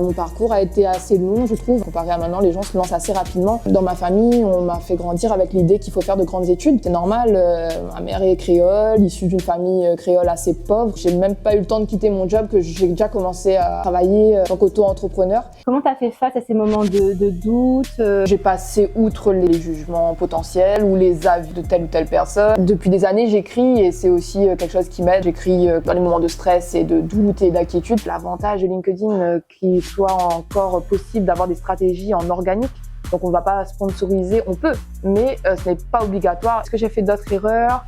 Mon parcours a été assez long, je trouve. Comparé à maintenant, les gens se lancent assez rapidement. Dans ma famille, on m'a fait grandir avec l'idée qu'il faut faire de grandes études. C'est normal, ma mère est créole, issue d'une famille créole assez pauvre. J'ai même pas eu le temps de quitter mon job que j'ai déjà commencé à travailler en tant qu'auto-entrepreneur. Comment tu as fait face à ces moments de doute? J'ai passé outre les jugements potentiels ou les avis de telle ou telle personne. Depuis des années, j'écris et c'est aussi quelque chose qui m'aide. J'écris dans les moments de stress et de doute et d'inquiétude. L'avantage de LinkedIn, qu'il soit encore possible d'avoir des stratégies en organique. Donc on ne va pas sponsoriser, on peut, mais ce n'est pas obligatoire. Est-ce que j'ai fait d'autres erreurs ?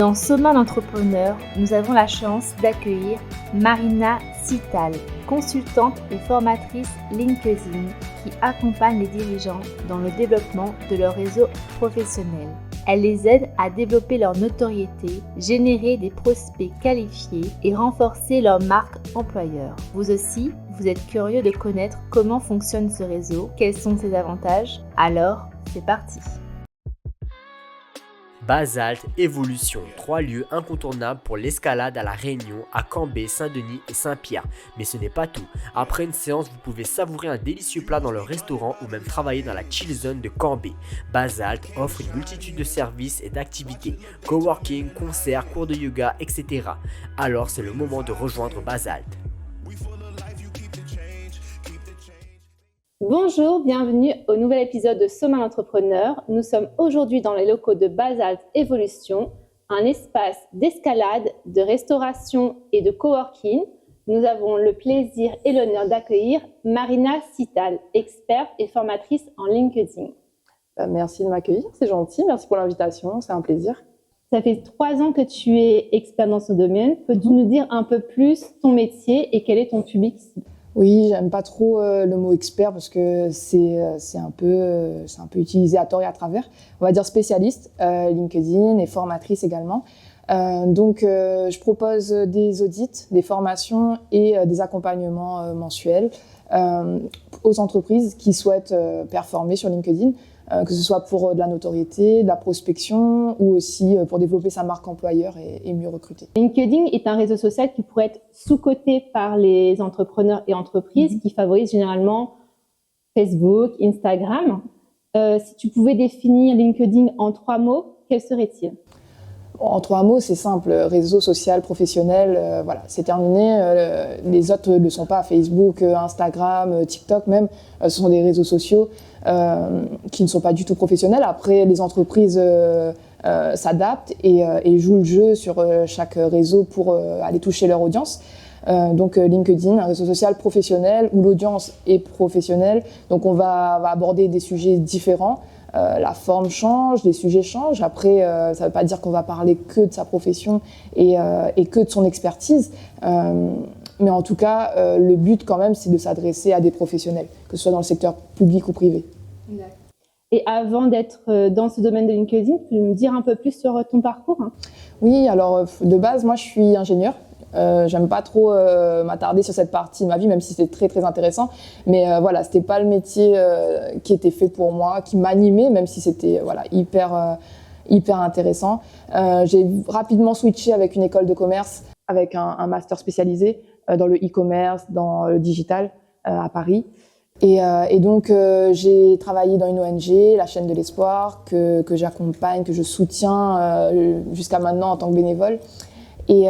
Dans Soma l'entrepreneur, nous avons la chance d'accueillir Marina Sital, consultante et formatrice LinkedIn qui accompagne les dirigeants dans le développement de leur réseau professionnel. Elle les aide à développer leur notoriété, générer des prospects qualifiés et renforcer leur marque employeur. Vous aussi, vous êtes curieux de connaître comment fonctionne ce réseau, quels sont ses avantages? Alors, c'est parti! Basalt, Evolution, 3 lieux incontournables pour l'escalade à La Réunion, à Cambé, Saint-Denis et Saint-Pierre. Mais ce n'est pas tout. Après une séance, vous pouvez savourer un délicieux plat dans leur restaurant ou même travailler dans la chill zone de Cambé. Basalt offre une multitude de services et d'activités, coworking, concerts, cours de yoga, etc. Alors c'est le moment de rejoindre Basalt. Bonjour, bienvenue au nouvel épisode de Soma l'entrepreneur. Nous sommes aujourd'hui dans les locaux de Basalt Evolution, un espace d'escalade, de restauration et de coworking. Nous avons le plaisir et l'honneur d'accueillir Marina Sital, experte et formatrice en LinkedIn. Merci de m'accueillir, c'est gentil, merci pour l'invitation, c'est un plaisir. Ça fait 3 ans que tu es experte dans ce domaine. Peux-tu nous dire un peu plus ton métier et quel est ton public? Oui, j'aime pas trop le mot expert parce que c'est un peu utilisé à tort et à travers. On va dire spécialiste, LinkedIn et formatrice également. Donc, je propose des audits, des formations et des accompagnements mensuels aux entreprises qui souhaitent performer sur LinkedIn, que ce soit pour de la notoriété, de la prospection ou aussi pour développer sa marque employeur et mieux recruter. LinkedIn est un réseau social qui pourrait être sous-coté par les entrepreneurs et entreprises qui favorisent généralement Facebook, Instagram. Si tu pouvais définir LinkedIn en 3 mots, quels seraient-ils ? En 3 mots, c'est simple, réseau social, professionnel, voilà, c'est terminé. Les autres ne sont pas Facebook, Instagram, TikTok même, ce sont des réseaux sociaux qui ne sont pas du tout professionnels. Après, les entreprises s'adaptent et jouent le jeu sur chaque réseau pour aller toucher leur audience. Donc LinkedIn, un réseau social professionnel où l'audience est professionnelle, donc on va aborder des sujets différents. La forme change, les sujets changent. Après, ça ne veut pas dire qu'on va parler que de sa profession et que de son expertise. Mais en tout cas, le but quand même, c'est de s'adresser à des professionnels, que ce soit dans le secteur public ou privé. D'accord. Et avant d'être dans ce domaine de LinkedIn, tu peux me dire un peu plus sur ton parcours? Oui, alors de base, moi je suis ingénieure. J'aime pas trop m'attarder sur cette partie de ma vie, même si c'était très très intéressant. Mais voilà, c'était pas le métier qui était fait pour moi, qui m'animait, même si c'était hyper intéressant. J'ai rapidement switché avec une école de commerce, avec un master spécialisé dans le e-commerce, dans le digital à Paris. Et donc j'ai travaillé dans une ONG, la Chaîne de l'Espoir, que j'accompagne, que je soutiens jusqu'à maintenant en tant que bénévole. Et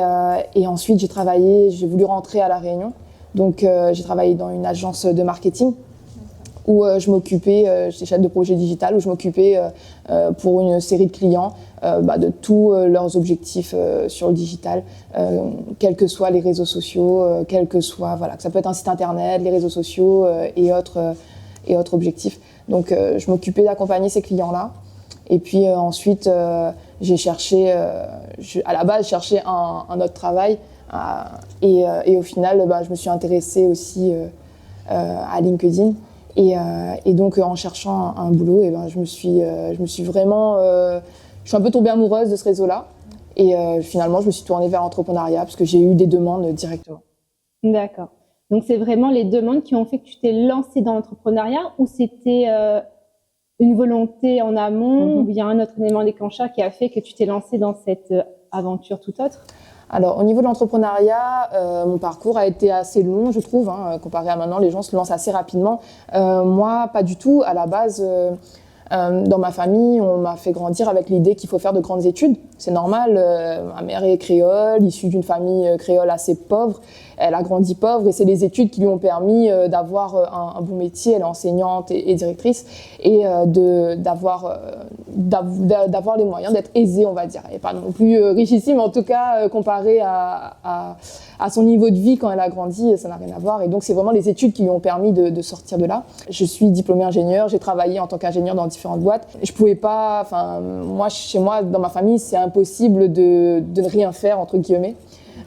ensuite, j'ai voulu rentrer à La Réunion. Donc, j'ai travaillé dans une agence de marketing où j'étais chef de projet digital, où je m'occupais pour une série de clients de tous leurs objectifs sur le digital, quels que soient les réseaux sociaux, que ça peut être un site internet, les réseaux sociaux et autres objectifs. Donc, je m'occupais d'accompagner ces clients-là. Et puis ensuite, j'ai cherché, à la base, je cherchais un autre travail et au final, je me suis intéressée aussi à LinkedIn. Et donc, en cherchant un boulot, je me suis vraiment, je suis un peu tombée amoureuse de ce réseau-là. Et finalement, je me suis tournée vers l'entrepreneuriat parce que j'ai eu des demandes directement. D'accord. Donc, c'est vraiment les demandes qui ont fait que tu t'es lancée dans l'entrepreneuriat ou c'était une volonté en amont ou il y a un autre élément déclencheur qui a fait que tu t'es lancée dans cette aventure tout autre? Alors, au niveau de l'entrepreneuriat, mon parcours a été assez long, je trouve, comparé à maintenant, les gens se lancent assez rapidement. Moi, pas du tout. À la base, dans ma famille, on m'a fait grandir avec l'idée qu'il faut faire de grandes études. C'est normal, ma mère est créole, issue d'une famille créole assez pauvre. Elle a grandi pauvre et c'est les études qui lui ont permis d'avoir un bon métier. Elle est enseignante et directrice et d'avoir les moyens d'être aisée, on va dire. Elle n'est pas non plus richissime, en tout cas comparé à son niveau de vie quand elle a grandi, ça n'a rien à voir. Et donc c'est vraiment les études qui lui ont permis de sortir de là. Je suis diplômée ingénieure, j'ai travaillé en tant qu'ingénieure dans différentes boîtes. Je pouvais pas, moi chez moi, dans ma famille, c'est impossible de ne rien faire entre guillemets.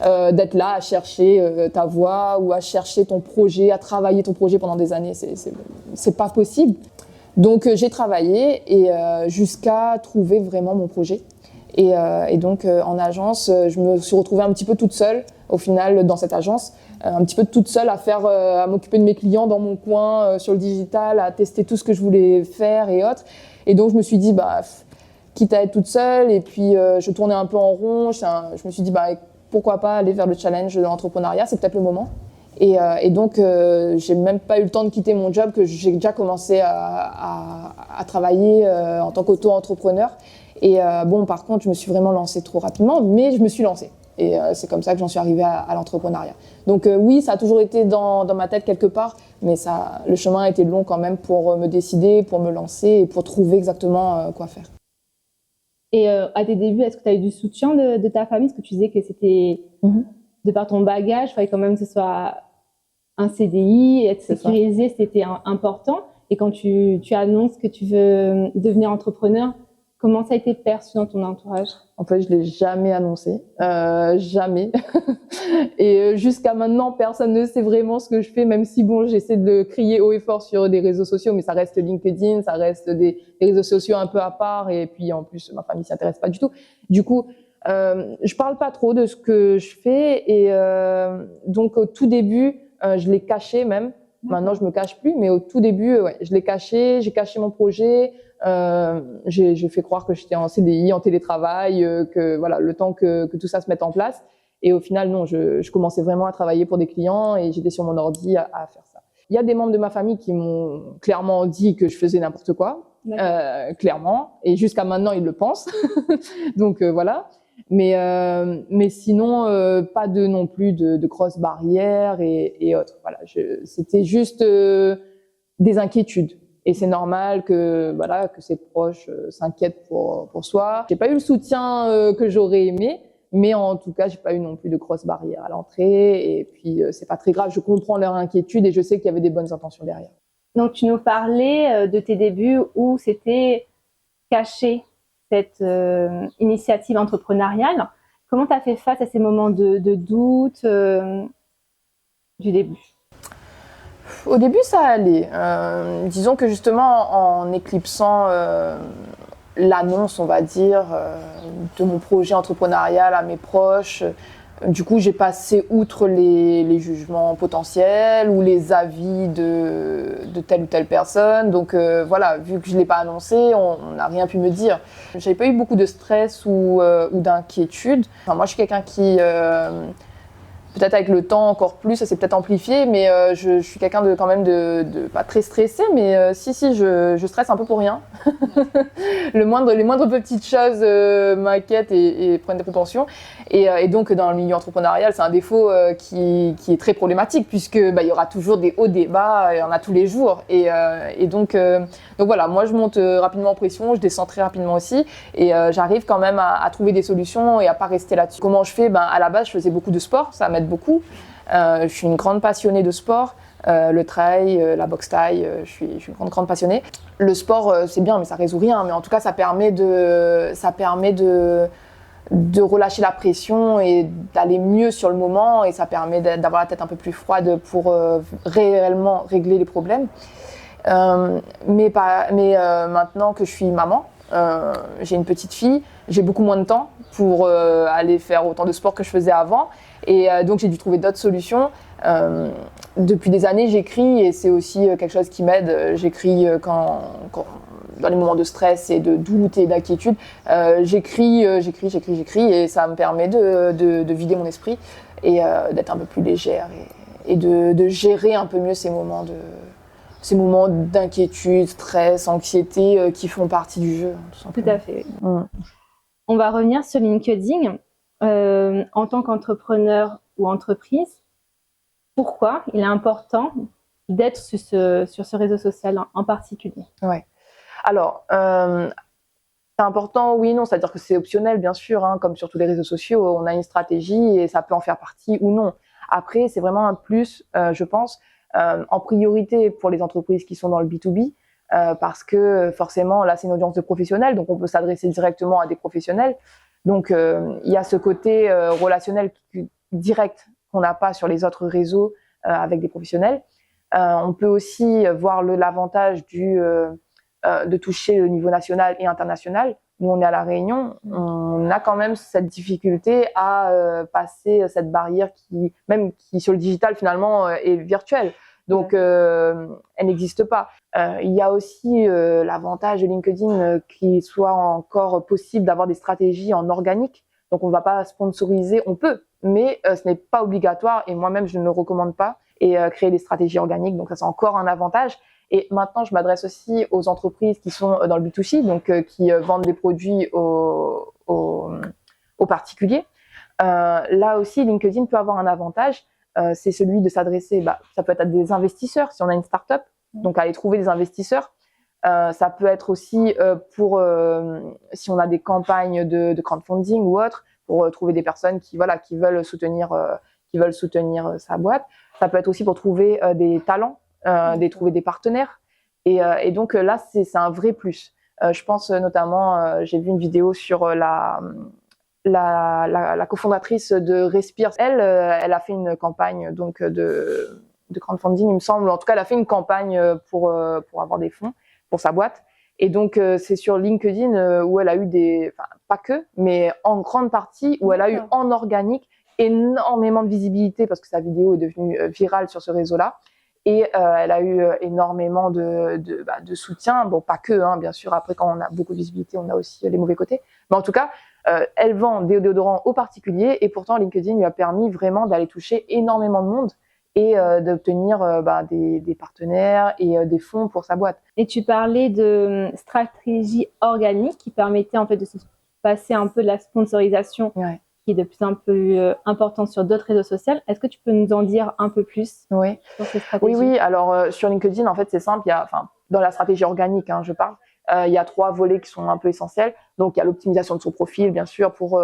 D'être là à chercher ta voie ou à chercher ton projet, à travailler ton projet pendant des années, c'est pas possible. Donc j'ai travaillé et jusqu'à trouver vraiment mon projet. Et donc en agence, je me suis retrouvée un petit peu toute seule au final dans cette agence, un petit peu toute seule à m'occuper de mes clients dans mon coin sur le digital, à tester tout ce que je voulais faire et autres. Et donc je me suis dit quitte à être toute seule et puis je tournais un peu en rond, je me suis dit pourquoi pas aller vers le challenge de l'entrepreneuriat, c'est peut-être le moment. Et donc, j'ai même pas eu le temps de quitter mon job, que j'ai déjà commencé à travailler en tant qu'auto-entrepreneur. Et par contre, je me suis vraiment lancée trop rapidement, mais je me suis lancée. Et c'est comme ça que j'en suis arrivée à l'entrepreneuriat. Donc oui, ça a toujours été dans ma tête quelque part, mais le chemin a été long quand même pour me décider, pour me lancer et pour trouver exactement quoi faire. Et à tes débuts, est-ce que tu as eu du soutien de ta famille? Parce que tu disais que c'était, de par ton bagage, il fallait quand même que ce soit un CDI, être sécurisé, c'était important. Et quand tu annonces que tu veux devenir entrepreneur, comment ça a été perçu dans ton entourage? En fait, je l'ai jamais annoncé, jamais. Et jusqu'à maintenant, personne ne sait vraiment ce que je fais, même si j'essaie de le crier haut et fort sur des réseaux sociaux, mais ça reste LinkedIn, ça reste des réseaux sociaux un peu à part, et puis en plus, ma famille s'y intéresse pas du tout. Du coup, je parle pas trop de ce que je fais, et donc au tout début, je l'ai caché même. Maintenant, je me cache plus, mais au tout début, je l'ai caché, j'ai caché mon projet. J'ai fait croire que j'étais en CDI, en télétravail, que voilà, le temps que tout ça se mette en place. Et au final, non, je commençais vraiment à travailler pour des clients et j'étais sur mon ordi à faire ça. Il y a des membres de ma famille qui m'ont clairement dit que je faisais n'importe quoi, clairement. Et jusqu'à maintenant, ils le pensent. Donc voilà. Mais sinon, pas non plus de grosses barrières et autres. Voilà, c'était juste des inquiétudes. Et c'est normal que ses proches s'inquiètent pour soi. J'ai pas eu le soutien que j'aurais aimé, mais en tout cas, j'ai pas eu non plus de grosses barrières à l'entrée. Et puis, c'est pas très grave. Je comprends leur inquiétude et je sais qu'il y avait des bonnes intentions derrière. Donc, tu nous parlais de tes débuts où c'était caché cette initiative entrepreneuriale. Comment tu as fait face à ces moments de doute du début? Au début, ça allait. Disons que justement, en éclipsant l'annonce, on va dire, de mon projet entrepreneurial à mes proches, du coup, j'ai passé outre les jugements potentiels ou les avis de telle ou telle personne. Donc voilà, vu que je ne l'ai pas annoncé, on n'a rien pu me dire. J'avais pas eu beaucoup de stress ou d'inquiétude. Enfin, moi, je suis quelqu'un qui... peut-être avec le temps encore plus, ça s'est peut-être amplifié, mais je suis quelqu'un de quand même de pas très stressé, mais si je stresse un peu pour rien. Les moindres petites choses m'inquiètent et prennent des proportions. Et donc dans le milieu entrepreneurial, c'est un défaut qui est très problématique puisque il y aura toujours des hauts, des bas, il y en a tous les jours. Et donc voilà, moi je monte rapidement en pression, je descends très rapidement aussi, et j'arrive quand même à trouver des solutions et à pas rester là-dessus. Comment je fais? À la base, je faisais beaucoup de sport, ça m'aide beaucoup. Je suis une grande passionnée de sport, le trail, la boxe thaï, je suis une grande passionnée. Le sport, c'est bien, mais ça résout rien. Mais en tout cas, ça permet de relâcher la pression et d'aller mieux sur le moment, et ça permet d'avoir la tête un peu plus froide pour réellement régler les problèmes. Mais maintenant que je suis maman, j'ai une petite fille, j'ai beaucoup moins de temps pour aller faire autant de sport que je faisais avant, et donc j'ai dû trouver d'autres solutions. Depuis des années, j'écris et c'est aussi quelque chose qui m'aide. J'écris quand dans les moments de stress et de doute et d'inquiétude, j'écris et ça me permet de vider mon esprit et d'être un peu plus légère et de gérer un peu mieux ces moments d'inquiétude, stress, anxiété qui font partie du jeu, tout simplement. Tout à fait. On va revenir sur LinkedIn. En tant qu'entrepreneur ou entreprise, pourquoi il est important d'être sur ce réseau social en particulier? Ouais. Alors, c'est important, oui et non, c'est-à-dire que c'est optionnel, bien sûr, hein, comme sur tous les réseaux sociaux, on a une stratégie et ça peut en faire partie ou non. Après, c'est vraiment un plus, je pense, en priorité pour les entreprises qui sont dans le B2B, parce que forcément, là, c'est une audience de professionnels, donc on peut s'adresser directement à des professionnels. Donc, il y a ce côté relationnel direct qu'on n'a pas sur les autres réseaux avec des professionnels. On peut aussi voir l'avantage de toucher le niveau national et international. Nous, on est à La Réunion, on a quand même cette difficulté à passer cette barrière qui sur le digital, finalement, est virtuelle. Donc, elle n'existe pas. Il y a aussi l'avantage de LinkedIn qu'il soit encore possible d'avoir des stratégies en organique. Donc, on ne va pas sponsoriser, on peut, mais ce n'est pas obligatoire et moi-même, je ne le recommande pas. Et créer des stratégies organiques, donc ça, c'est encore un avantage. Et maintenant, je m'adresse aussi aux entreprises qui sont dans le B2C, donc qui vendent des produits aux particuliers. Là aussi, LinkedIn peut avoir un avantage, c'est celui de s'adresser, ça peut être à des investisseurs, si on a une start-up, donc aller trouver des investisseurs. Ça peut être aussi si on a des campagnes de crowdfunding ou autre, pour trouver des personnes qui veulent soutenir sa boîte. Ça peut être aussi pour trouver des talents, trouver des partenaires. Et donc là, c'est un vrai plus. Je pense notamment, j'ai vu une vidéo sur la cofondatrice de Respire. Elle a fait une campagne donc de crowdfunding, il me semble. En tout cas, elle a fait une campagne pour avoir des fonds pour sa boîte. Et donc, c'est sur LinkedIn où elle a eu pas que, mais en grande partie, où elle a eu en organique énormément de visibilité parce que sa vidéo est devenue virale sur ce réseau-là. Et elle a eu énormément de soutien. Bon, pas que, hein, bien sûr. Après, quand on a beaucoup de visibilité, on a aussi les mauvais côtés. Mais en tout cas, elle vend des déodorants aux particuliers et pourtant, LinkedIn lui a permis vraiment d'aller toucher énormément de monde et d'obtenir des partenaires et des fonds pour sa boîte. Et tu parlais de stratégie organique qui permettait en fait de se passer un peu de la sponsorisation. Ouais. Qui est de plus en plus importante sur d'autres réseaux sociaux. Est-ce que tu peux nous en dire un peu plus sur ces stratégies? Oui. Alors, sur LinkedIn, en fait, c'est simple. Dans la stratégie organique, je parle, il y a 3 volets qui sont un peu essentiels. Donc, il y a l'optimisation de son profil, bien sûr, pour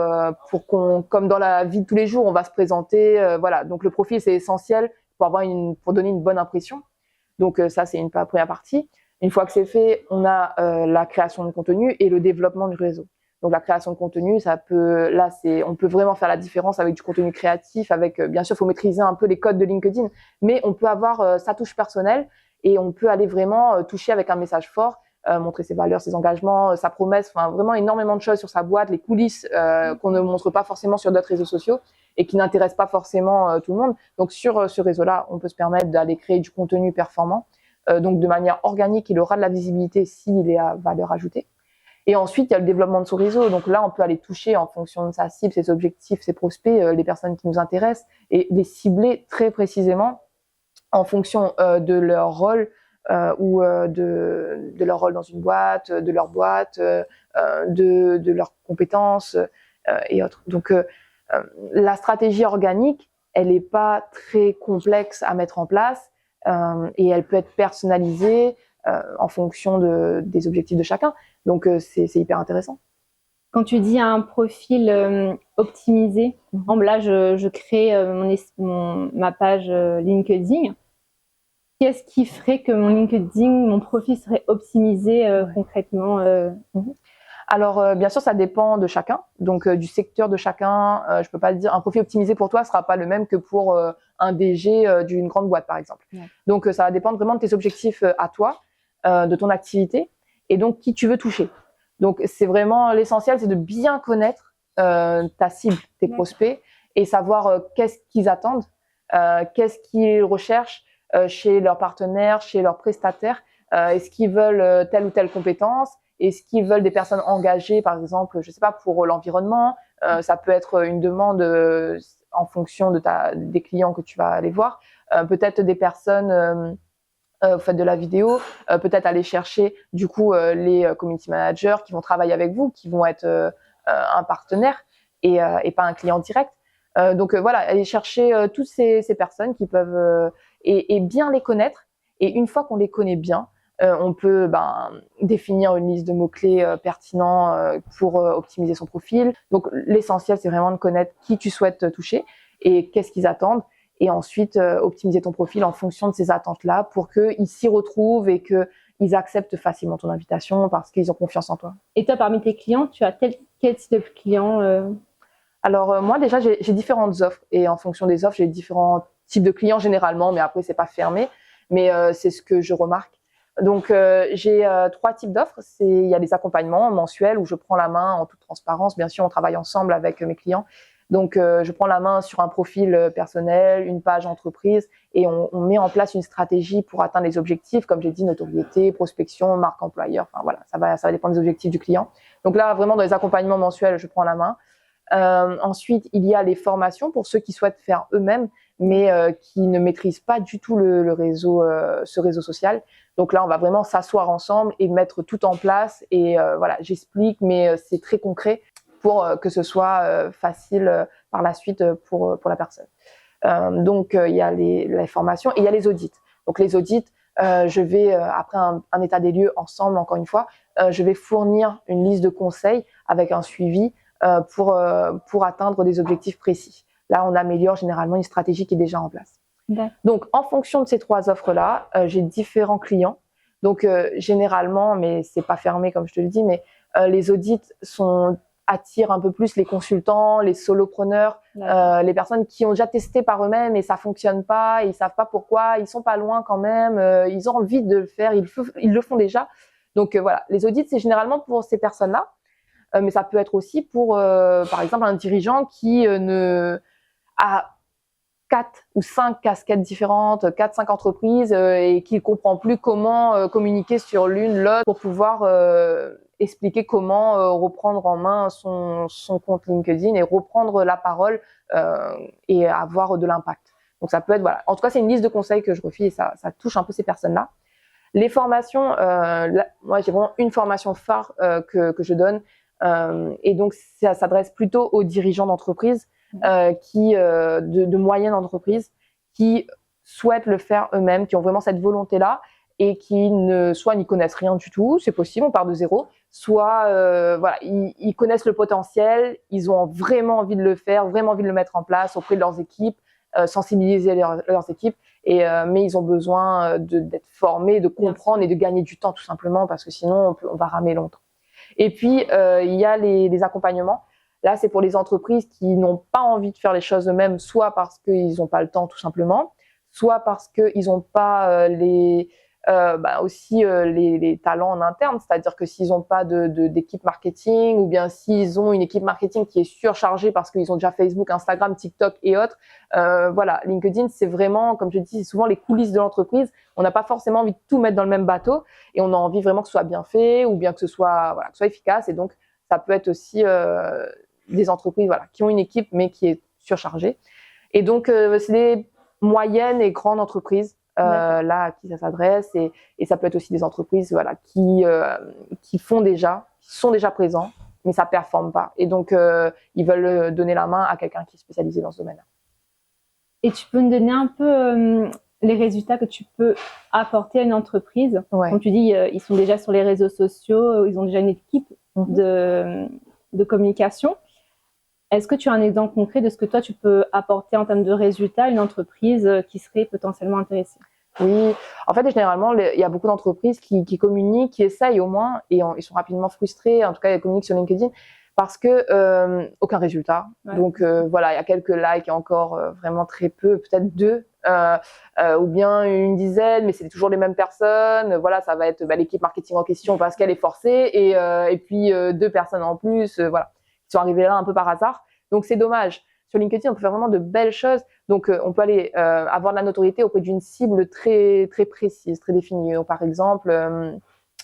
comme dans la vie de tous les jours, on va se présenter. Voilà. Donc, le profil, c'est essentiel pour donner une bonne impression. Donc, ça, c'est une première partie. Une fois que c'est fait, on a la création de contenu et le développement du réseau. Donc la création de contenu, on peut vraiment faire la différence avec du contenu créatif, bien sûr, il faut maîtriser un peu les codes de LinkedIn, mais on peut avoir sa touche personnelle et on peut aller vraiment toucher avec un message fort, montrer ses valeurs, ses engagements, sa promesse, vraiment énormément de choses sur sa boîte, les coulisses qu'on ne montre pas forcément sur d'autres réseaux sociaux et qui n'intéressent pas forcément tout le monde. Donc sur ce réseau-là, on peut se permettre d'aller créer du contenu performant, donc de manière organique, il aura de la visibilité s'il est à valeur ajoutée. Et ensuite, il y a le développement de son réseau. Donc là, on peut aller toucher en fonction de sa cible, ses objectifs, ses prospects, les personnes qui nous intéressent et les cibler très précisément en fonction de leur rôle ou de leur rôle dans une boîte, de leur boîte, de leurs compétences et autres. Donc, la stratégie organique, elle n'est pas très complexe à mettre en place et elle peut être personnalisée en fonction des objectifs de chacun. Donc, c'est hyper intéressant. Quand tu dis un profil optimisé, là, je crée ma page LinkedIn. Qu'est-ce qui ferait que mon profil serait optimisé concrètement Alors, bien sûr, ça dépend de chacun, donc du secteur de chacun. Je peux pas te dire, un profil optimisé pour toi sera pas le même que pour un DG d'une grande boîte, par exemple. Ouais. Donc, ça va dépendre vraiment de tes objectifs à toi, de ton activité, et donc qui tu veux toucher. Donc, c'est vraiment l'essentiel, c'est de bien connaître ta cible, tes prospects, et savoir qu'est-ce qu'ils attendent, qu'est-ce qu'ils recherchent chez leurs partenaires, chez leurs prestataires, Est-ce qu'ils veulent telle ou telle compétence? Est-ce qu'ils veulent des personnes engagées, par exemple, je sais pas, pour l'environnement? Ça peut être une demande en fonction des clients que tu vas aller voir. Peut-être des personnes vous faites de la vidéo, peut-être aller chercher du coup les community managers qui vont travailler avec vous, qui vont être un partenaire et pas un client direct. Donc voilà, aller chercher toutes ces personnes qui peuvent et bien les connaître. Et une fois qu'on les connaît bien, on peut définir une liste de mots-clés pertinents pour optimiser son profil. Donc l'essentiel, c'est vraiment de connaître qui tu souhaites toucher et qu'est-ce qu'ils attendent. Et ensuite, optimiser ton profil en fonction de ces attentes-là pour qu'ils s'y retrouvent et qu'ils acceptent facilement ton invitation parce qu'ils ont confiance en toi. Et toi, parmi tes clients, tu as quel type de clients Alors, moi, déjà, j'ai différentes offres. Et en fonction des offres, j'ai différents types de clients généralement, mais après, c'est pas fermé. Mais c'est ce que je remarque. Donc, j'ai 3 types d'offres. Il y a des accompagnements mensuels où je prends la main en toute transparence. Bien sûr, on travaille ensemble avec mes clients. Donc, je prends la main sur un profil personnel, une page entreprise et on met en place une stratégie pour atteindre les objectifs, comme j'ai dit, notoriété, prospection, marque employeur. Enfin, voilà, ça va dépendre des objectifs du client. Donc là, vraiment, dans les accompagnements mensuels, je prends la main. Ensuite, il y a les formations pour ceux qui souhaitent faire eux-mêmes, mais qui ne maîtrisent pas du tout ce réseau social. Donc là, on va vraiment s'asseoir ensemble et mettre tout en place. Et voilà, j'explique, mais c'est très concret pour que ce soit facile par la suite pour la personne. Donc, il y a les formations et il y a les audits. Donc, les audits, je vais, après un état des lieux ensemble, encore une fois, je vais fournir une liste de conseils avec un suivi pour atteindre des objectifs précis. Là, on améliore généralement une stratégie qui est déjà en place. Donc, en fonction de ces 3 offres-là, j'ai différents clients. Donc, généralement, mais c'est pas fermé comme je te le dis, mais les audits attirent un peu plus les consultants, les solopreneurs, les personnes qui ont déjà testé par eux-mêmes et ça fonctionne pas, ils savent pas pourquoi, ils sont pas loin quand même, ils ont envie de le faire, ils le font déjà. Donc voilà, les audits, c'est généralement pour ces personnes-là, mais ça peut être aussi pour, par exemple, un dirigeant qui a 4 ou 5 casquettes différentes, 4-5 entreprises et qui ne comprend plus comment communiquer sur l'une, l'autre pour pouvoir expliquer comment reprendre en main son compte LinkedIn et reprendre la parole et avoir de l'impact. Donc ça peut être, voilà. En tout cas, c'est une liste de conseils que je refile et ça touche un peu ces personnes-là. Les formations, moi j'ai vraiment une formation phare que je donne et donc ça s'adresse plutôt aux dirigeants d'entreprise de moyennes entreprises qui souhaitent le faire eux-mêmes, qui ont vraiment cette volonté-là et qui soit n'y connaissent rien du tout, c'est possible, on part de zéro, soit voilà, ils connaissent le potentiel, ils ont vraiment envie de le faire, vraiment envie de le mettre en place auprès de leurs équipes, sensibiliser leurs équipes, mais ils ont besoin d'être formés, de comprendre et de gagner du temps tout simplement parce que sinon on va ramer longtemps. Et puis il y a les accompagnements. Là, c'est pour les entreprises qui n'ont pas envie de faire les choses eux-mêmes, soit parce qu'ils n'ont pas le temps tout simplement, soit parce qu'ils n'ont pas les talents en interne, c'est-à-dire que s'ils n'ont pas d'équipe marketing ou bien s'ils ont une équipe marketing qui est surchargée parce qu'ils ont déjà Facebook, Instagram, TikTok et autres, voilà, LinkedIn, c'est vraiment, comme je dis, c'est souvent les coulisses de l'entreprise. On n'a pas forcément envie de tout mettre dans le même bateau et on a envie vraiment que ce soit bien fait ou bien que ce soit efficace. Et donc, ça peut être aussi des entreprises qui ont une équipe mais qui est surchargée. Et donc, c'est des moyennes et grandes entreprises là à qui ça s'adresse et ça peut être aussi des entreprises qui sont déjà présents mais ça performe pas et donc ils veulent donner la main à quelqu'un qui est spécialisé dans ce domaine-là. Et tu peux me donner un peu les résultats que tu peux apporter à une entreprise? Comme tu dis, ils sont déjà sur les réseaux sociaux, ils ont déjà une équipe de communication. Est-ce que tu as un exemple concret de ce que toi, tu peux apporter en termes de résultats à une entreprise qui serait potentiellement intéressée? Oui, en fait, généralement, il y a beaucoup d'entreprises qui communiquent, qui essayent au moins, et ils sont rapidement frustrés. En tout cas, ils communiquent sur LinkedIn parce que aucun résultat. Ouais. Donc, voilà, il y a quelques likes et encore vraiment très peu, peut-être 2, ou bien une dizaine, mais c'est toujours les mêmes personnes. Voilà, ça va être l'équipe marketing en question parce qu'elle est forcée, et puis 2 personnes en plus, voilà, qui sont arrivées là un peu par hasard. Donc, c'est dommage. Sur LinkedIn, on peut faire vraiment de belles choses. Donc, on peut aller avoir de la notoriété auprès d'une cible très, très précise, très définie. Donc, par exemple,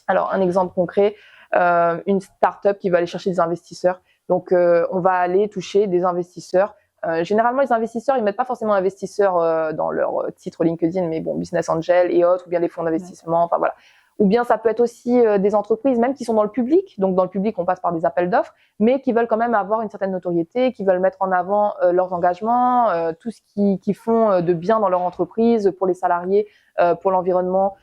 alors un exemple concret, une start-up qui va aller chercher des investisseurs. Donc, on va aller toucher des investisseurs. Généralement, les investisseurs, ils mettent pas forcément investisseurs dans leur titre LinkedIn, mais bon, business angel et autres, ou bien les fonds d'investissement, enfin voilà. Ou bien ça peut être aussi des entreprises même qui sont dans le public. Donc dans le public, on passe par des appels d'offres, mais qui veulent quand même avoir une certaine notoriété, qui veulent mettre en avant leurs engagements, tout ce qu'ils font de bien dans leur entreprise, pour les salariés, pour l'environnement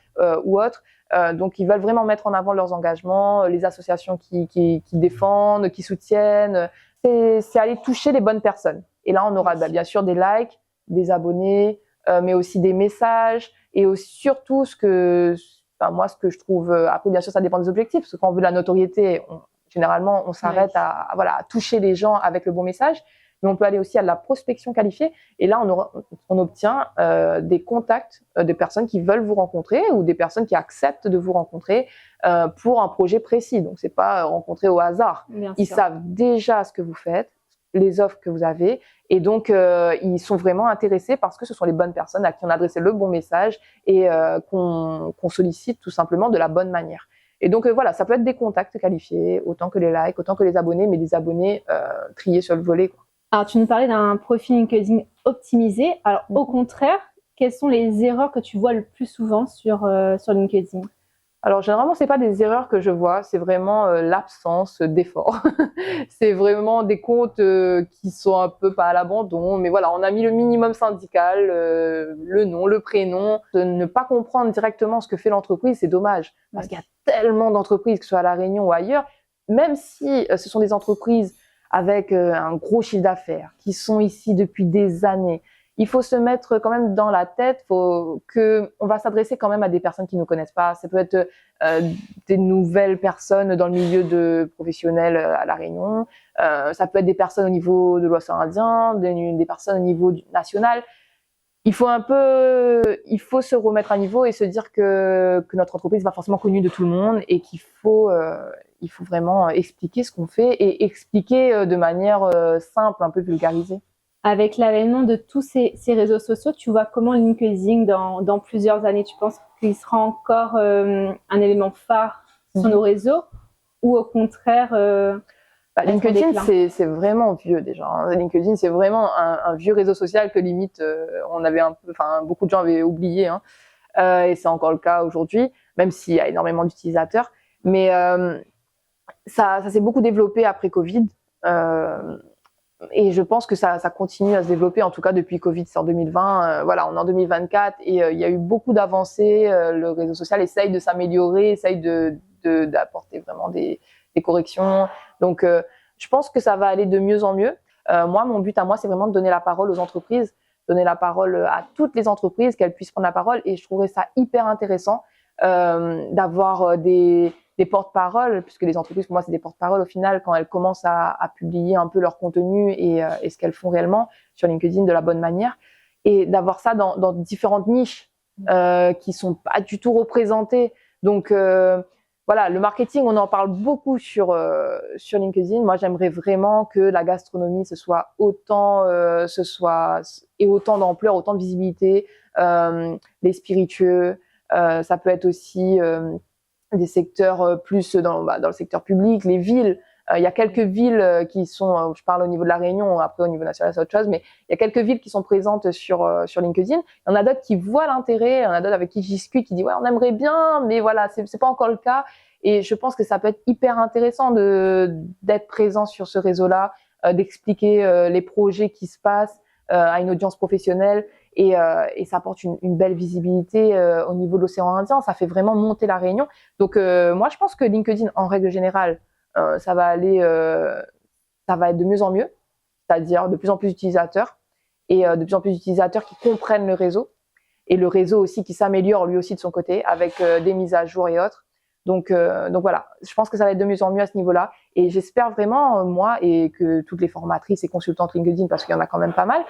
ou autre. Donc ils veulent vraiment mettre en avant leurs engagements, les associations qui défendent, qui soutiennent. C'est aller toucher les bonnes personnes. Et là, on aura bien sûr des likes, des abonnés, mais aussi des messages et surtout ce que je trouve. Après, bien sûr, ça dépend des objectifs, parce que quand on veut de la notoriété, généralement, on s'arrête à toucher les gens avec le bon message. Mais on peut aller aussi à la prospection qualifiée. Et là, on obtient des contacts de personnes qui veulent vous rencontrer ou des personnes qui acceptent de vous rencontrer pour un projet précis. Donc, c'est pas rencontrer au hasard. Ils savent déjà ce que vous faites, les offres que vous avez. Et donc, ils sont vraiment intéressés parce que ce sont les bonnes personnes à qui on a adressé le bon message et qu'on sollicite tout simplement de la bonne manière. Et donc, voilà, ça peut être des contacts qualifiés, autant que les likes, autant que les abonnés, mais des abonnés triés sur le volet, quoi. Alors, tu nous parlais d'un profil LinkedIn optimisé. Alors, au contraire, quelles sont les erreurs que tu vois le plus souvent sur LinkedIn ? Alors, généralement, c'est pas des erreurs que je vois, c'est vraiment l'absence d'effort. C'est vraiment des comptes qui sont un peu pas à l'abandon, mais voilà, on a mis le minimum syndical, le nom, le prénom. De ne pas comprendre directement ce que fait l'entreprise, c'est dommage, parce qu'il y a tellement d'entreprises, que ce soit à La Réunion ou ailleurs, même si ce sont des entreprises avec un gros chiffre d'affaires, qui sont ici depuis des années. Il faut se mettre quand même dans la tête qu'on va s'adresser quand même à des personnes qui ne nous connaissent pas. Ça peut être des nouvelles personnes dans le milieu professionnel à La Réunion. Ça peut être des personnes au niveau de l'Océan Indien, des personnes au niveau national. Il faut se remettre à niveau et se dire que notre entreprise n'est pas forcément connue de tout le monde et qu'il faut vraiment expliquer ce qu'on fait et expliquer de manière simple, un peu vulgarisée. Avec l'avènement de tous ces réseaux sociaux, tu vois comment LinkedIn dans plusieurs années? Tu penses qu'il sera encore un élément phare sur nos réseaux ou au contraire LinkedIn, c'est vraiment vieux déjà. Hein. LinkedIn, c'est vraiment un vieux réseau social que limite beaucoup de gens avaient oublié. Hein. Et c'est encore le cas aujourd'hui, même s'il y a énormément d'utilisateurs. Mais ça s'est beaucoup développé après Covid. Et je pense que ça continue à se développer, en tout cas depuis Covid, c'est en 2020. On est en 2024 et il y a eu beaucoup d'avancées. Le réseau social essaye de s'améliorer, essaye d'apporter vraiment des corrections. Donc, je pense que ça va aller de mieux en mieux. Moi, mon but à moi, c'est vraiment de donner la parole aux entreprises, donner la parole à toutes les entreprises, qu'elles puissent prendre la parole. Et je trouverais ça hyper intéressant d'avoir des porte-paroles, puisque les entreprises, pour moi, c'est des porte-paroles au final, quand elles commencent à publier un peu leur contenu et ce qu'elles font réellement sur LinkedIn de la bonne manière. Et d'avoir ça dans différentes niches qui sont pas du tout représentées. Donc, voilà, le marketing, on en parle beaucoup sur LinkedIn. Moi, j'aimerais vraiment que la gastronomie, ce soit autant d'ampleur, autant de visibilité. Les spiritueux, ça peut être aussi des secteurs plus dans le secteur public, les villes. Il y a quelques villes qui sont, je parle au niveau de la Réunion, après au niveau national c'est autre chose, mais il y a quelques villes qui sont présentes sur LinkedIn. Il y en a d'autres qui voient l'intérêt, il y en a d'autres avec qui je discute, qui disent ouais on aimerait bien, mais voilà c'est pas encore le cas. Et je pense que ça peut être hyper intéressant d'être présent sur ce réseau-là, d'expliquer les projets qui se passent à une audience professionnelle. Et ça apporte une belle visibilité au niveau de l'océan Indien. Ça fait vraiment monter la Réunion. Donc, moi, je pense que LinkedIn, en règle générale, ça va être de mieux en mieux, c'est-à-dire de plus en plus d'utilisateurs et de plus en plus d'utilisateurs qui comprennent le réseau et le réseau aussi qui s'améliore lui aussi de son côté avec des mises à jour et autres. Donc voilà, je pense que ça va être de mieux en mieux à ce niveau-là. Et j'espère vraiment, moi, et que toutes les formatrices et consultantes LinkedIn, parce qu'il y en a quand même pas mal,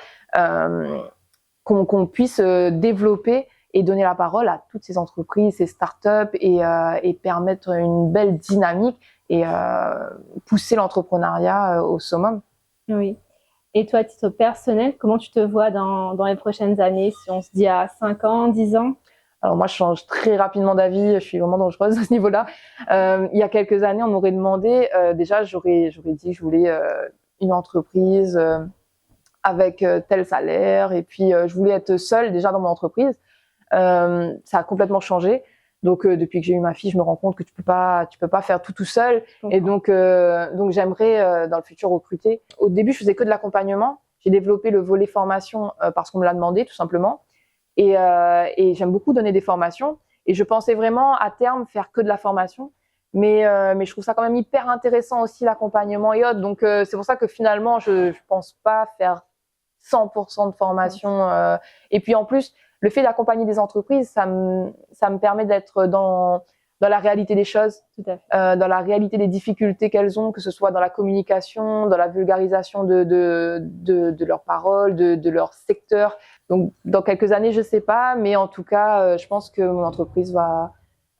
qu'on puisse développer et donner la parole à toutes ces entreprises, ces startups et permettre une belle dynamique et pousser l'entrepreneuriat au summum. Oui. Et toi, à titre personnel, comment tu te vois dans les prochaines années, si on se dit à 5 ans, 10 ans? Alors moi, je change très rapidement d'avis, je suis vraiment dangereuse à ce niveau-là. Il y a quelques années, on m'aurait demandé, déjà, j'aurais dit que je voulais une entreprise avec tel salaire, et puis je voulais être seule déjà dans mon entreprise. Ça a complètement changé. Donc depuis que j'ai eu ma fille, je me rends compte que tu peux pas faire tout seul. Et donc j'aimerais dans le futur recruter. Au début, je faisais que de l'accompagnement. J'ai développé le volet formation parce qu'on me l'a demandé tout simplement. Et j'aime beaucoup donner des formations. Et je pensais vraiment à terme faire que de la formation. Mais je trouve ça quand même hyper intéressant aussi l'accompagnement et autres. Donc c'est pour ça que finalement je pense pas faire 100% de formation. Et puis en plus, le fait d'accompagner des entreprises, ça me permet d'être dans la réalité des choses, dans la réalité des difficultés qu'elles ont, que ce soit dans la communication, dans la vulgarisation de leurs paroles, de leur secteur. Donc, dans quelques années, je sais pas, mais en tout cas, je pense que mon entreprise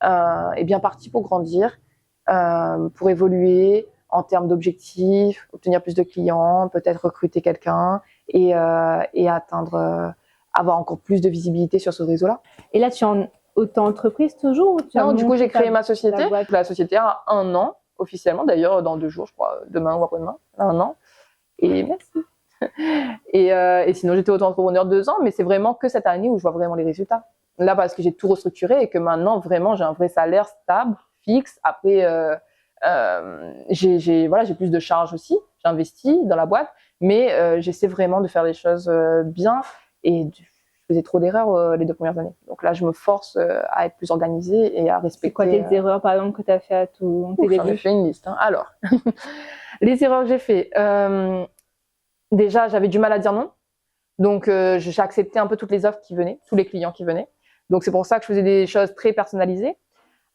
est bien partie pour grandir, pour évoluer en termes d'objectifs, obtenir plus de clients, peut-être recruter quelqu'un et avoir encore plus de visibilité sur ce réseau-là. Et là, tu es en auto-entreprise toujours ou Non, du coup, j'ai créé ma société. La société a 1 an, officiellement, d'ailleurs, dans 2 jours, je crois, demain ou après-demain, 1 an. Et merci. Et sinon, j'étais auto-entrepreneur 2 ans, mais c'est vraiment que cette année où je vois vraiment les résultats. Là, parce que j'ai tout restructuré et que maintenant, vraiment, j'ai un vrai salaire stable, fixe. Après, j'ai plus de charges aussi. J'investis dans la boîte, mais j'essaie vraiment de faire les choses bien. Et je faisais trop d'erreurs les 2 premières années. Donc là, je me force à être plus organisée et à respecter. C'est quoi tes erreurs, par exemple, que tu as fait à tous tes débuts? J'en ai fait une liste. Alors, les erreurs que j'ai fait. Déjà, j'avais du mal à dire non. Donc, j'ai accepté un peu toutes les offres qui venaient, tous les clients qui venaient. Donc, c'est pour ça que je faisais des choses très personnalisées.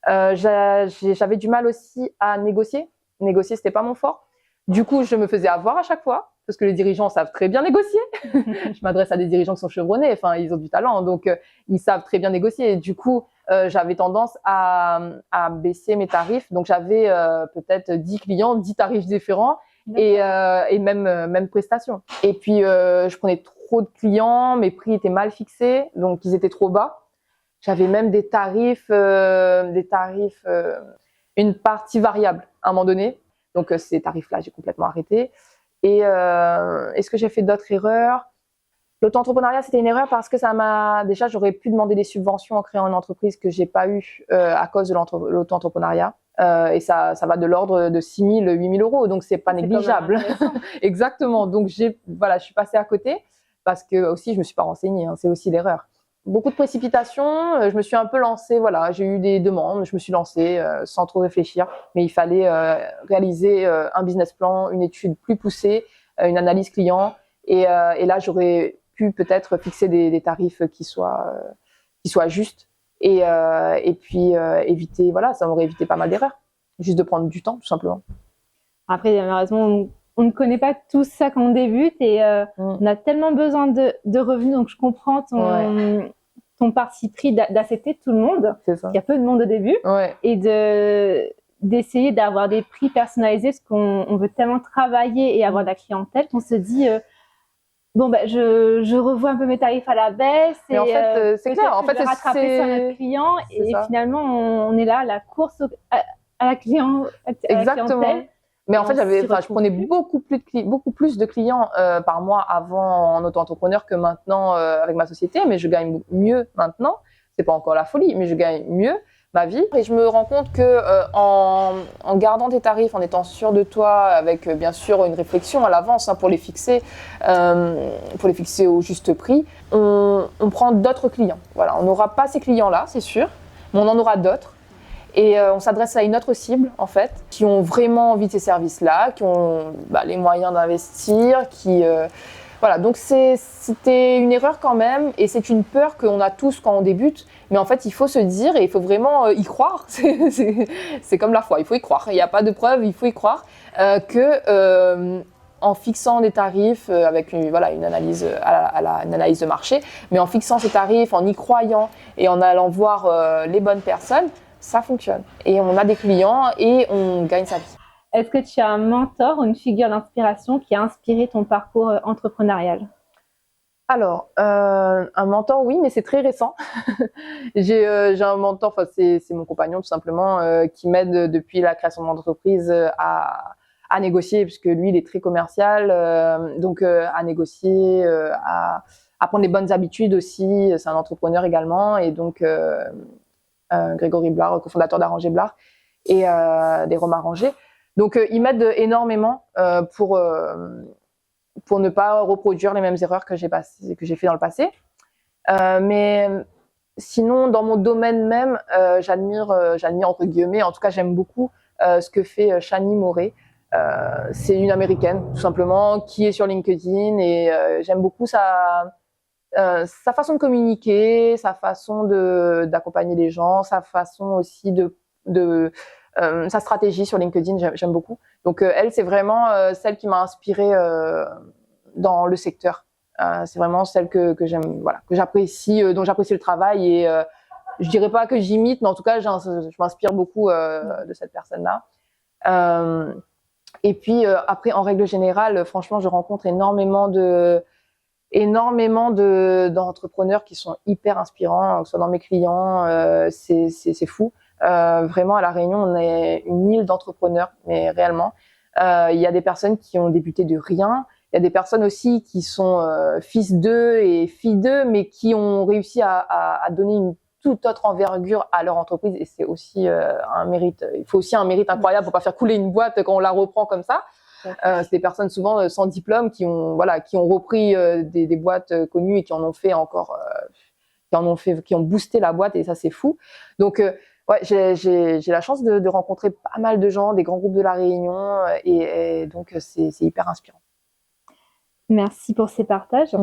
J'avais du mal aussi à négocier. Négocier, c'était pas mon fort. Du coup, je me faisais avoir à chaque fois, parce que les dirigeants savent très bien négocier. Je m'adresse à des dirigeants qui sont chevronnés, enfin, ils ont du talent, donc ils savent très bien négocier. Et du coup, j'avais tendance à baisser mes tarifs. Donc, j'avais peut-être 10 clients, 10 tarifs différents et même prestations. Et puis, je prenais trop de clients, mes prix étaient mal fixés, donc ils étaient trop bas. J'avais même des tarifs, une partie variable à un moment donné. Donc, ces tarifs-là, j'ai complètement arrêté. Et est-ce que j'ai fait d'autres erreurs? L'auto-entrepreneuriat, c'était une erreur parce que déjà, j'aurais pu demander des subventions en créant une entreprise que j'ai pas eu à cause de l'auto-entrepreneuriat. Et ça va de l'ordre de 6 000, 8 000 euros. Donc, c'est pas négligeable. Exactement. Donc, je suis passée à côté parce que aussi, je me suis pas renseignée. C'est aussi l'erreur. Beaucoup de précipitation, je me suis un peu lancée, voilà, j'ai eu des demandes, je me suis lancée sans trop réfléchir, mais il fallait réaliser un business plan, une étude plus poussée, une analyse client, et là j'aurais pu peut-être fixer des tarifs qui soient justes, et puis éviter, voilà, ça m'aurait évité pas mal d'erreurs, juste de prendre du temps tout simplement. Après, malheureusement, on ne connaît pas tout ça quand on débute et on a tellement besoin de revenus. Donc, je comprends ton parti pris d'accepter tout le monde. C'est ça. Il y a peu de monde au début. Ouais. Et d'essayer d'avoir des prix personnalisés parce qu'on veut tellement travailler et avoir de la clientèle qu'on se dit je revois un peu mes tarifs à la baisse. Et en fait, c'est clair. En fait, c'est rattraper sur notre client. Et finalement, on est là, la course à la clientèle. Exactement. Mais en fait, je prenais beaucoup plus de clients par mois avant en auto-entrepreneur que maintenant avec ma société, mais je gagne mieux maintenant. C'est pas encore la folie, mais je gagne mieux ma vie. Et je me rends compte que en gardant tes tarifs, en étant sûr de toi, avec bien sûr une réflexion à l'avance pour les fixer au juste prix, on prend d'autres clients. Voilà, on n'aura pas ces clients-là, c'est sûr, mais on en aura d'autres. Et on s'adresse à une autre cible, en fait, qui ont vraiment envie de ces services-là, qui ont les moyens d'investir, voilà. Donc, c'était une erreur quand même, et c'est une peur qu'on a tous quand on débute. Mais en fait, il faut se dire, et il faut vraiment y croire. C'est comme la foi, il faut y croire. Il n'y a pas de preuve, il faut y croire en fixant des tarifs avec une analyse une analyse de marché, mais en fixant ces tarifs, en y croyant et en allant voir les bonnes personnes, ça fonctionne. Et on a des clients et on gagne sa vie. Est-ce que tu as un mentor ou une figure d'inspiration qui a inspiré ton parcours entrepreneurial? Alors, un mentor, oui, mais c'est très récent. J'ai un mentor, enfin c'est mon compagnon tout simplement, qui m'aide depuis la création de mon entreprise à négocier, puisque lui, il est très commercial, donc à négocier, à prendre les bonnes habitudes aussi. C'est un entrepreneur également, et donc Grégory Blard, cofondateur d'Arranger Blard et des Roms Arrangés. Donc il m'aide énormément pour ne pas reproduire les mêmes erreurs que j'ai fait dans le passé. Mais sinon, dans mon domaine même, j'admire entre guillemets, en tout cas j'aime beaucoup ce que fait Shani Morey. C'est une Américaine, tout simplement, qui est sur LinkedIn, et j'aime beaucoup sa façon de communiquer, sa façon d'accompagner les gens, sa façon aussi sa stratégie sur LinkedIn, j'aime beaucoup. Donc elle, c'est vraiment celle qui m'a inspirée dans le secteur. C'est vraiment celle que j'aime, voilà, que j'apprécie, dont j'apprécie le travail, et je dirais pas que j'imite, mais en tout cas, je m'inspire beaucoup de cette personne-là. Et puis après, en règle générale, franchement, je rencontre énormément d'entrepreneurs qui sont hyper inspirants, que ce soit dans mes clients, c'est fou. Vraiment, à La Réunion, on est une île d'entrepreneurs, mais réellement. Il y a des personnes qui ont débuté de rien. Il y a des personnes aussi qui sont fils d'eux et filles d'eux, mais qui ont réussi à donner une toute autre envergure à leur entreprise, et c'est aussi un mérite. Il faut aussi un mérite incroyable pour pas faire couler une boîte quand on la reprend comme ça. C'est des personnes souvent sans diplôme qui ont repris des boîtes connues et qui en ont fait encore, qui ont boosté la boîte, et ça c'est fou. Donc ouais, j'ai la chance de rencontrer pas mal de gens, des grands groupes de La Réunion, et donc c'est hyper inspirant. Merci pour ces partages.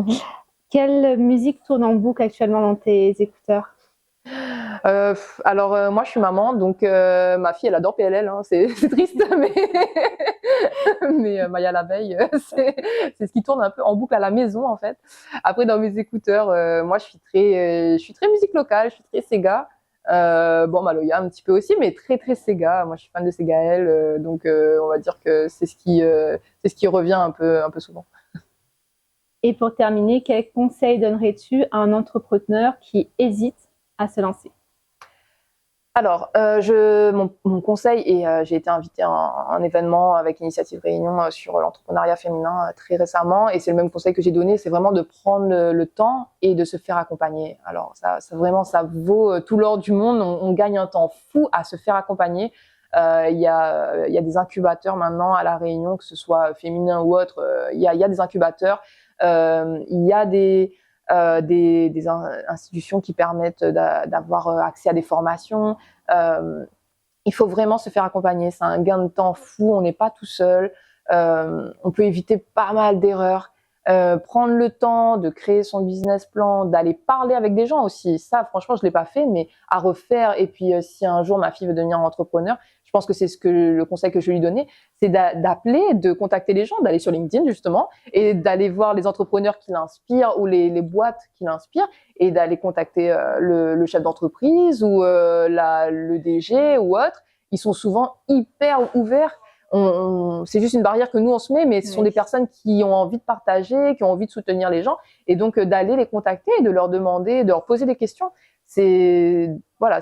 Quelle musique tourne en boucle actuellement dans tes écouteurs? Alors moi je suis maman, donc ma fille elle adore PLL, hein, c'est triste, mais Maya Laveille, c'est ce qui tourne un peu en boucle à la maison en fait. Après dans mes écouteurs, moi je suis très musique locale, je suis très Sega. Bon, Maloya un petit peu aussi, mais très très Sega. Moi je suis fan de Segaël, donc on va dire que c'est ce qui revient un peu souvent. Et pour terminer, quel conseil donnerais-tu à un entrepreneur qui hésite à se lancer? Alors, mon conseil, et j'ai été invitée à un événement avec Initiative Réunion sur l'entrepreneuriat féminin très récemment, et c'est le même conseil que j'ai donné, c'est vraiment de prendre le temps et de se faire accompagner. Alors ça vraiment, ça vaut tout l'or du monde. On gagne un temps fou à se faire accompagner. Il y a des incubateurs maintenant à La Réunion, que ce soit féminin ou autre. Il y a des incubateurs. Il y a des institutions qui permettent d'avoir accès à des formations. Il faut vraiment se faire accompagner. C'est un gain de temps fou. On n'est pas tout seul. On peut éviter pas mal d'erreurs. Prendre le temps de créer son business plan, d'aller parler avec des gens aussi. Ça, franchement, je l'ai pas fait, mais à refaire. Et puis, si un jour ma fille veut devenir entrepreneur, je pense que c'est le conseil que je vais lui donner, c'est d'appeler, de contacter les gens, d'aller sur LinkedIn justement, et d'aller voir les entrepreneurs qui l'inspirent ou les boîtes qui l'inspirent, et d'aller contacter le chef d'entreprise ou le DG ou autre. Ils sont souvent hyper ouverts. C'est juste une barrière que nous on se met, mais ce sont des personnes qui ont envie de partager, qui ont envie de soutenir les gens, et donc d'aller les contacter, de leur demander, de leur poser des questions. C'est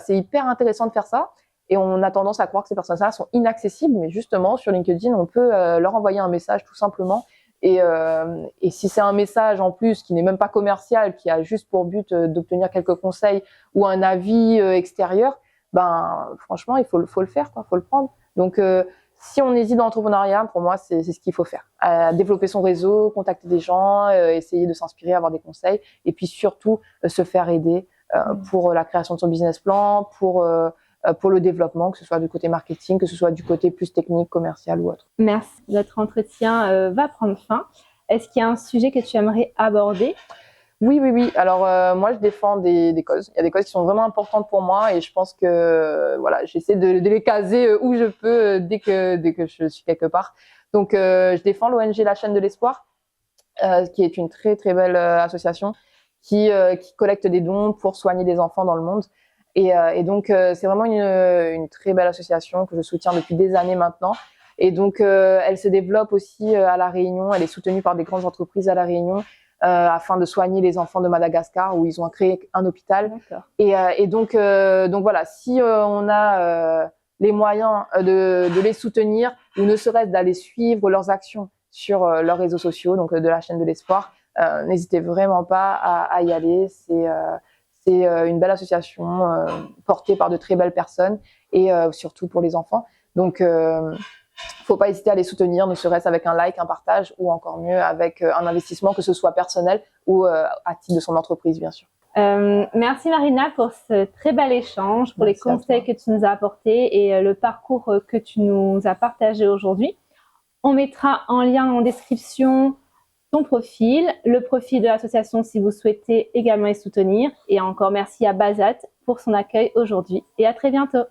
hyper intéressant de faire ça. Et on a tendance à croire que ces personnes-là sont inaccessibles, mais justement sur LinkedIn on peut leur envoyer un message tout simplement. Et si c'est un message en plus qui n'est même pas commercial, qui a juste pour but d'obtenir quelques conseils ou un avis extérieur, ben franchement il faut le faire, quoi, faut le prendre. Donc si on hésite dans l'entrepreneuriat, pour moi, c'est ce qu'il faut faire. Développer son réseau, contacter des gens, essayer de s'inspirer, avoir des conseils, et puis surtout se faire aider pour la création de son business plan, pour le développement, que ce soit du côté marketing, que ce soit du côté plus technique, commercial ou autre. Merci. Notre entretien va prendre fin. Est-ce qu'il y a un sujet que tu aimerais aborder? Oui. Alors moi, je défends des causes. Il y a des causes qui sont vraiment importantes pour moi, et je pense que j'essaie de les caser où je peux dès que je suis quelque part. Donc je défends l'ONG La Chaîne de l'Espoir, qui est une très très belle association qui collecte des dons pour soigner des enfants dans le monde. Et donc c'est vraiment une très belle association que je soutiens depuis des années maintenant. Et donc, elle se développe aussi à La Réunion. Elle est soutenue par des grandes entreprises à La Réunion afin de soigner les enfants de Madagascar où ils ont créé un hôpital. Et donc voilà, si on a les moyens de les soutenir ou ne serait-ce d'aller suivre leurs actions sur leurs réseaux sociaux, donc de la chaîne de l'espoir, n'hésitez vraiment pas à y aller. C'est une belle association portée par de très belles personnes et surtout pour les enfants. Donc, faut pas hésiter à les soutenir, ne serait-ce avec un like, un partage ou encore mieux avec un investissement, que ce soit personnel ou à titre de son entreprise, bien sûr. Merci Marina pour ce très bel échange, pour les conseils que tu nous as apportés et le parcours que tu nous as partagé aujourd'hui. On mettra en lien en description ton profil, le profil de l'association si vous souhaitez également les soutenir. Et encore merci à Bazat pour son accueil aujourd'hui et à très bientôt.